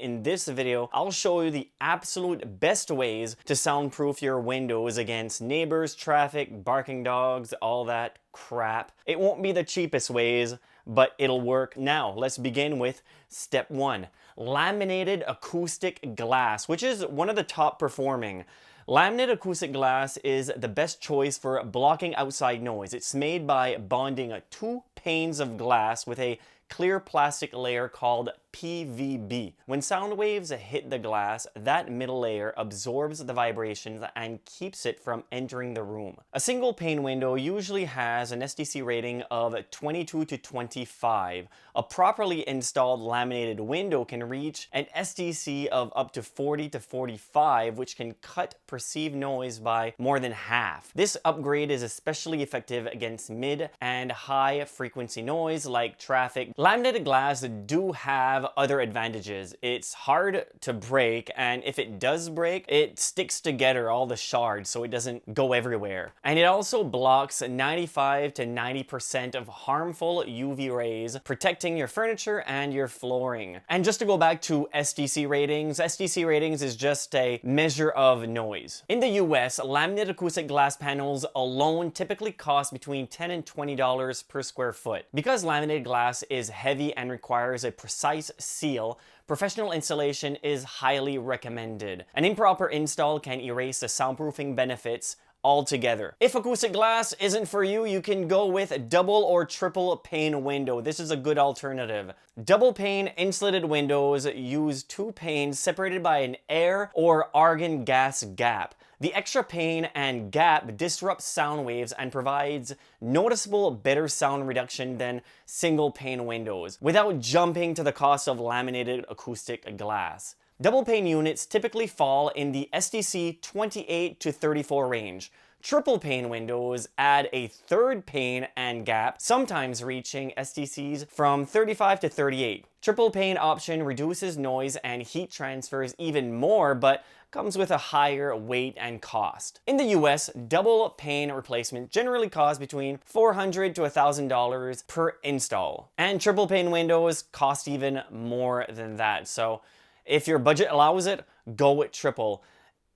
In this video, I'll show you the absolute best ways to soundproof your windows against neighbors, traffic, barking dogs, all that crap. It won't be the cheapest ways, but it'll work. Now, let's begin with step 1. Laminated acoustic glass, which is one of the top performing. Laminated acoustic glass is the best choice for blocking outside noise. It's made by bonding 2 panes of glass with a clear plastic layer called PVB. When sound waves hit the glass, that middle layer absorbs the vibrations and keeps it from entering the room. A single pane window usually has an SDC rating of 22 to 25. A properly installed laminated window can reach an SDC of up to 40 to 45, which can cut perceived noise by more than half. This upgrade is especially effective against mid and high frequency noise like traffic. Laminated glass do have other advantages. It's hard to break, and if it does break, it sticks together, all the shards, so it doesn't go everywhere. And it also blocks 95 to 90% of harmful UV rays, protecting your furniture and your flooring. And just to go back to SDC ratings is just a measure of noise. In the US, laminated acoustic glass panels alone typically cost between $10 and $20 per square foot. Because laminated glass is heavy and requires a precise seal, professional installation is highly recommended. An improper install can erase the soundproofing benefits altogether. If acoustic glass isn't for you, you can go with double or triple pane window. This is a good alternative. Double pane insulated windows use 2 panes separated by an air or argon gas gap. The extra pane and gap disrupts sound waves and provides noticeable better sound reduction than single pane windows, without jumping to the cost of laminated acoustic glass. Double pane units typically fall in the SDC 28 to 34 range. Triple pane windows add a 3rd pane and gap, sometimes reaching SDCs from 35 to 38. Triple pane option reduces noise and heat transfers even more, but comes with a higher weight and cost. In the US, double pane replacement generally costs between $400 to $1,000 per install. And triple pane windows cost even more than that. So if your budget allows it, go with triple.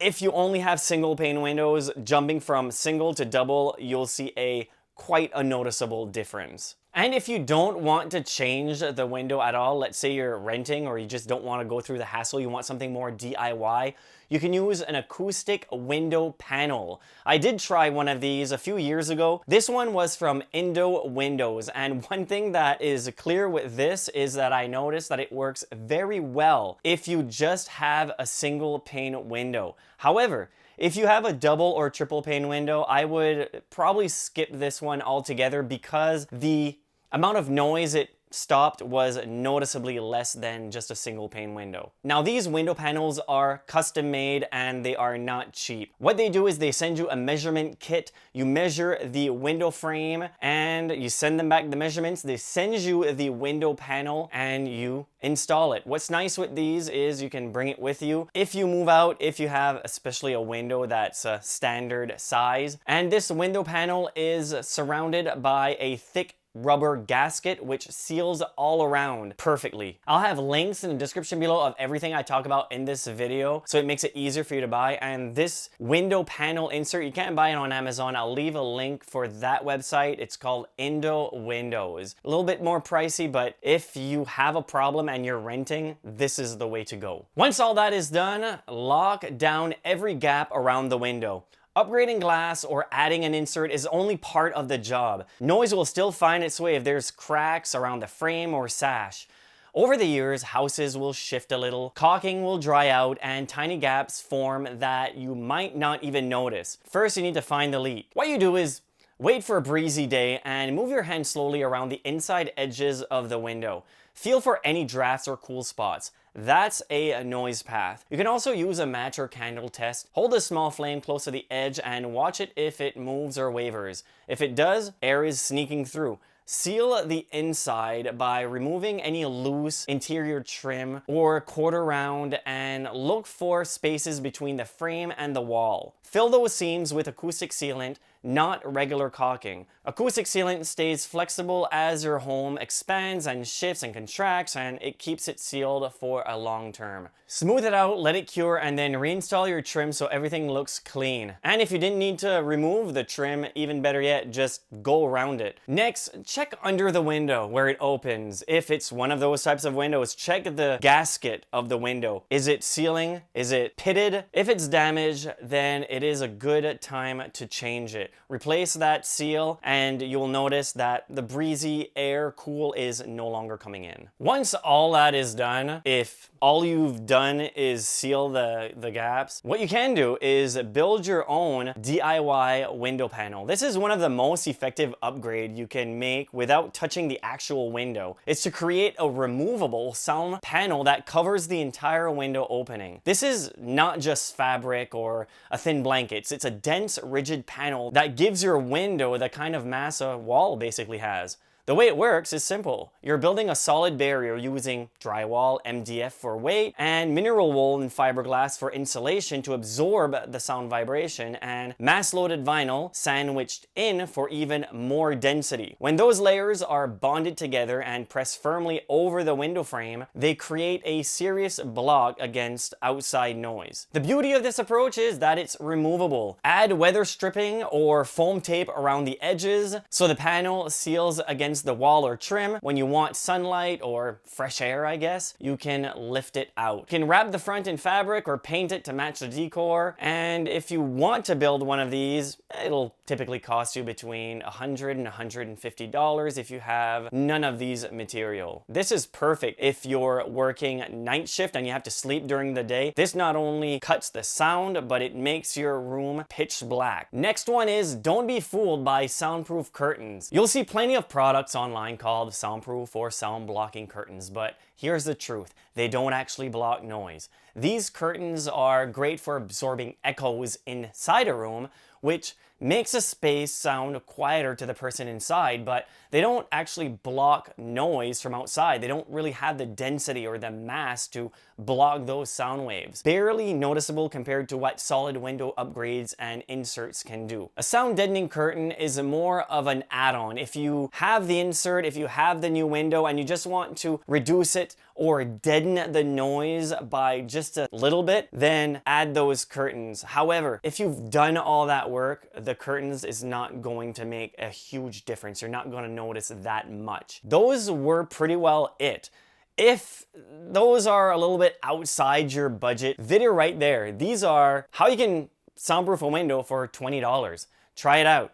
If you only have single pane windows, jumping from single to double, you'll see quite a noticeable difference. And if you don't want to change the window at all, let's say you're renting or you just don't want to go through the hassle, you want something more DIY, you can use an acoustic window panel. I did try one of these a few years ago. This one was from Indow Windows, and one thing that is clear with this is that I noticed that it works very well if you just have a single pane window. However, if you have a double or triple pane window, I would probably skip this one altogether because the amount of noise it stopped was noticeably less than just a single pane window. Now, these window panels are custom made and they are not cheap. What they do is they send you a measurement kit. You measure the window frame and you send them back the measurements. They send you the window panel and you install it. What's nice with these is you can bring it with you if you move out, if you have especially a window that's a standard size. And this window panel is surrounded by a thick rubber gasket which seals all around perfectly. I'll have links in the description below of everything I talk about in this video, so it makes it easier for you to buy. And this window panel insert, you can't buy it on Amazon. I'll leave a link for that website. It's called Indow Windows. A little bit more pricey, but if you have a problem and you're renting, this is the way to go. Once all that is done, lock down every gap around the window. Upgrading glass or adding an insert is only part of the job. Noise will still find its way if there's cracks around the frame or sash. Over the years, houses will shift a little, caulking will dry out, and tiny gaps form that you might not even notice. First, you need to find the leak. What you do is wait for a breezy day and move your hand slowly around the inside edges of the window. Feel for any drafts or cool spots. That's a noise path. You can also use a match or candle test. Hold a small flame close to the edge and watch it if it moves or wavers. If it does, air is sneaking through. Seal the inside by removing any loose interior trim or quarter round and look for spaces between the frame and the wall. Fill those seams with acoustic sealant, not regular caulking. Acoustic sealant stays flexible as your home expands and shifts and contracts, and it keeps it sealed for a long term. Smooth it out, let it cure, and then reinstall your trim so everything looks clean. And if you didn't need to remove the trim, even better yet, just go around it. Next, check under the window where it opens. If it's one of those types of windows, check the gasket of the window. Is it sealing? Is it pitted? If it's damaged, then it is a good time to change it. Replace that seal and you'll notice that the breezy air cool is no longer coming in. Once all that is done, if all you've done is seal the gaps, what you can do is build your own DIY window panel. This is one of the most effective upgrades you can make without touching the actual window. It's to create a removable sound panel that covers the entire window opening. This is not just fabric or a thin blanket. It's a dense, rigid panel that gives your window the kind of mass a wall basically has. The way it works is simple. You're building a solid barrier using drywall, MDF for weight, and mineral wool and fiberglass for insulation to absorb the sound vibration, and mass-loaded vinyl sandwiched in for even more density. When those layers are bonded together and pressed firmly over the window frame, they create a serious block against outside noise. The beauty of this approach is that it's removable. Add weather stripping or foam tape around the edges so the panel seals against the wall or trim. When you want sunlight or fresh air, I guess, you can lift it out. You can wrap the front in fabric or paint it to match the decor. And if you want to build one of these, it'll typically cost you between $100 and $150 if you have none of these material. This is perfect if you're working night shift and you have to sleep during the day. This not only cuts the sound, but it makes your room pitch black. Next one is don't be fooled by soundproof curtains. You'll see plenty of products online called soundproof or sound blocking curtains, but here's the truth. They don't actually block noise. These curtains are great for absorbing echoes inside a room, which makes a space sound quieter to the person inside, but they don't actually block noise from outside. They don't really have the density or the mass to block those sound waves. Barely noticeable compared to what solid window upgrades and inserts can do. A sound deadening curtain is more of an add-on. If you have the insert, if you have the new window and you just want to reduce it or deaden the noise by just a little bit, then add those curtains. However, if you've done all that work, the curtains is not going to make a huge difference. You're not going to notice that much. Those were pretty well it. If those are a little bit outside your budget, video right there. These are how you can soundproof a window for $20. Try it out.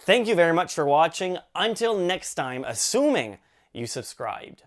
Thank you very much for watching. Until next time, assuming you subscribed.